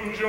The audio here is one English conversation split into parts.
Welcome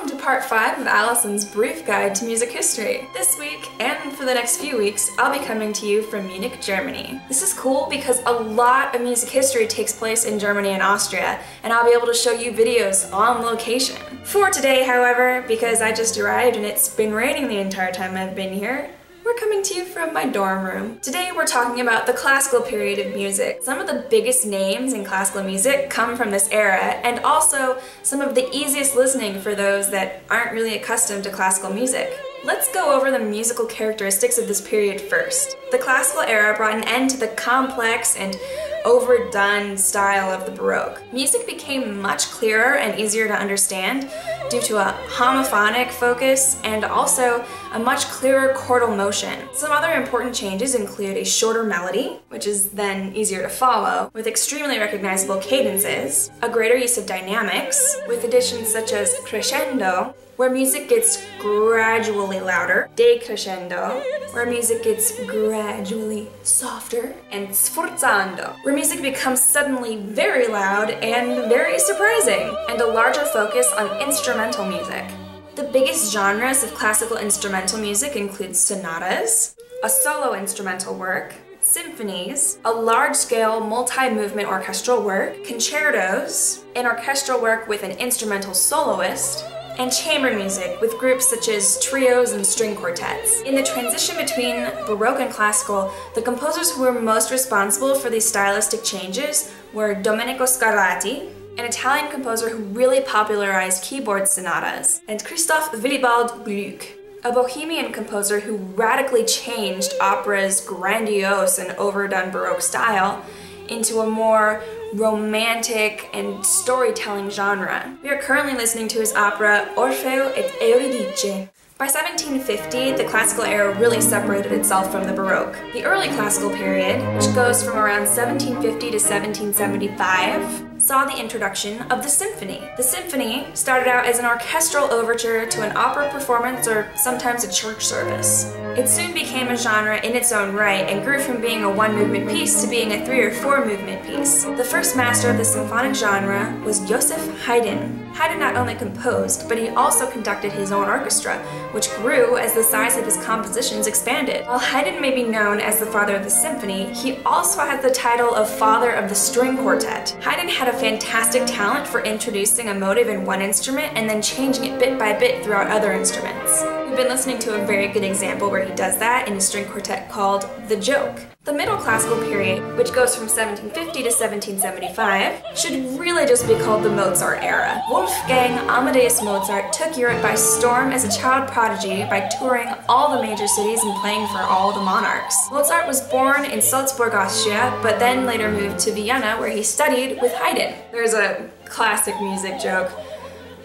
to part 5 of Alison's brief guide to music history. This week, and for the next few weeks, I'll be coming to you from Munich, Germany. This is cool because a lot of music history takes place in Germany and Austria, and I'll be able to show you videos on location. For today, however, because I just arrived and it's been raining the entire time I've been here, we're coming to you from my dorm room. Today we're talking about the classical period of music. Some of the biggest names in classical music come from this era, and also some of the easiest listening for those that aren't really accustomed to classical music. Let's go over the musical characteristics of this period first. The classical era brought an end to the complex and overdone style of the Baroque. Music became much clearer and easier to understand due to a homophonic focus and also a much clearer chordal motion. Some other important changes include a shorter melody, which is then easier to follow, with extremely recognizable cadences, a greater use of dynamics, with additions such as crescendo, where music gets gradually louder, decrescendo, where music gets gradually softer, and sforzando, where music becomes suddenly very loud and very surprising, and a larger focus on instrumental music. The biggest genres of classical instrumental music include sonatas, a solo instrumental work, symphonies, a large-scale multi-movement orchestral work, concertos, an orchestral work with an instrumental soloist, and chamber music with groups such as trios and string quartets. In the transition between Baroque and classical, the composers who were most responsible for these stylistic changes were Domenico Scarlatti, an Italian composer who really popularized keyboard sonatas, and Christoph Willibald Gluck, a Bohemian composer who radically changed opera's grandiose and overdone Baroque style into a more romantic and storytelling genre. We are currently listening to his opera Orfeo et Euridice. By 1750, the classical era really separated itself from the Baroque. The early classical period, which goes from around 1750 to 1775, saw the introduction of the symphony. The symphony started out as an orchestral overture to an opera performance or sometimes a church service. It soon became a genre in its own right and grew from being a one-movement piece to being a 3 or 4-movement piece. The first master of the symphonic genre was Joseph Haydn. Haydn not only composed, but he also conducted his own orchestra, which grew as the size of his compositions expanded. While Haydn may be known as the father of the symphony, he also has the title of father of the string quartet. Haydn had a fantastic talent for introducing a motive in one instrument and then changing it bit by bit throughout other instruments. We've been listening to a very good example where he does that in a string quartet called The Joke. The Middle Classical period, which goes from 1750 to 1775, should really just be called the Mozart era. Wolfgang Amadeus Mozart took Europe by storm as a child prodigy by touring all the major cities and playing for all the monarchs. Mozart was born in Salzburg, Austria, but then later moved to Vienna where he studied with Haydn. There's a classic music joke.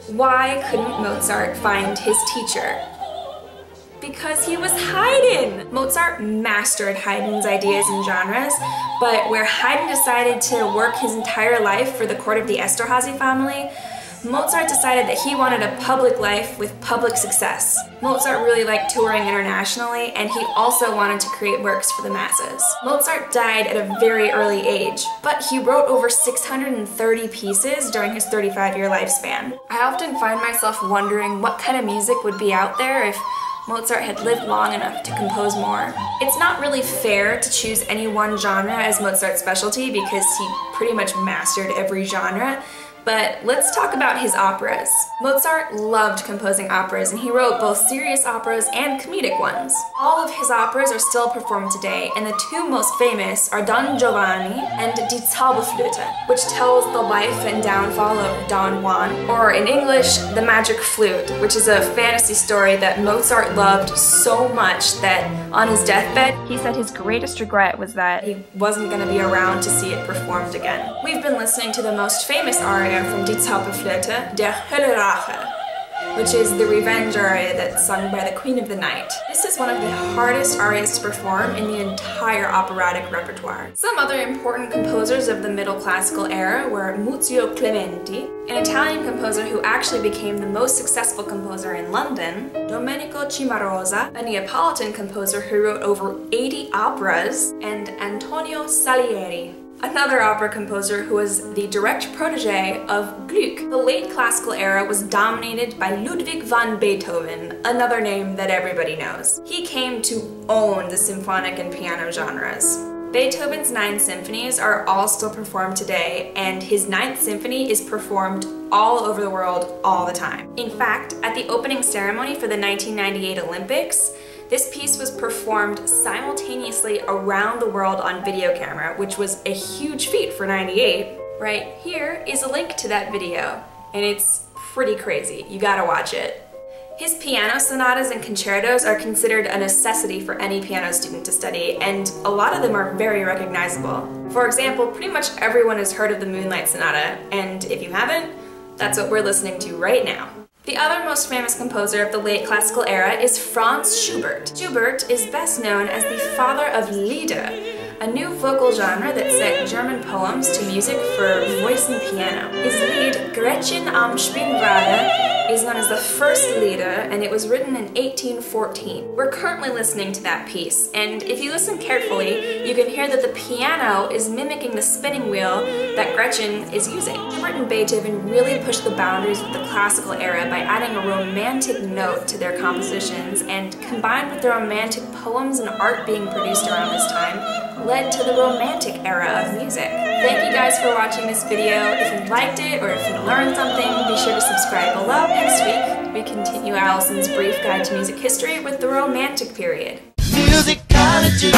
Why couldn't Mozart find his teacher? Because he was Haydn! Mozart mastered Haydn's ideas and genres, but where Haydn decided to work his entire life for the court of the Esterházy family, Mozart decided that he wanted a public life with public success. Mozart really liked touring internationally, and he also wanted to create works for the masses. Mozart died at a very early age, but he wrote over 630 pieces during his 35-year lifespan. I often find myself wondering what kind of music would be out there if Mozart had lived long enough to compose more. It's not really fair to choose any one genre as Mozart's specialty because he pretty much mastered every genre, but let's talk about his operas. Mozart loved composing operas, and he wrote both serious operas and comedic ones. All of his operas are still performed today, and the 2 most famous are Don Giovanni and Die Zauberflöte, which tells the life and downfall of Don Juan, or in English, The Magic Flute, which is a fantasy story that Mozart loved so much that on his deathbed, he said his greatest regret was that he wasn't going to be around to see it performed again. We've been listening to the most famous aria from Die Zauberflöte, Der Hölle Rache. which is the revenge aria that's sung by the Queen of the Night. This is one of the hardest arias to perform in the entire operatic repertoire. Some other important composers of the Middle Classical era were Muzio Clementi, an Italian composer who actually became the most successful composer in London, Domenico Cimarosa, a Neapolitan composer who wrote over 80 operas, and Antonio Salieri, another opera composer who was the direct protege of Gluck. The late classical era was dominated by Ludwig van Beethoven, another name that everybody knows. He came to own the symphonic and piano genres. Beethoven's 9 symphonies are all still performed today, and his 9th symphony is performed all over the world all the time. In fact, at the opening ceremony for the 1998 Olympics, this piece was performed simultaneously around the world on video camera, which was a huge feat for '98. Right here is a link to that video, and it's pretty crazy. You gotta watch it. His piano sonatas and concertos are considered a necessity for any piano student to study, and a lot of them are very recognizable. For example, pretty much everyone has heard of the Moonlight Sonata, and if you haven't, that's what we're listening to right now. The other most famous composer of the late classical era is Franz Schubert. Schubert is best known as the father of Lieder, a new vocal genre that set German poems to music for voice and piano. His Lied Gretchen am Spinnrade is known as the first Lieder, and it was written in 1814. We're currently listening to that piece, and if you listen carefully, you can hear that the piano is mimicking the spinning wheel that Gretchen is using. Schubert and Beethoven really pushed the boundaries of the classical era by adding a romantic note to their compositions, and combined with the romantic poems and art being produced around this time, led to the Romantic era of music. Thank you guys for watching this video. If you liked it or if you learned something, be sure to subscribe below. Next week, we continue Alison's brief guide to music history with the Romantic period. Musicology.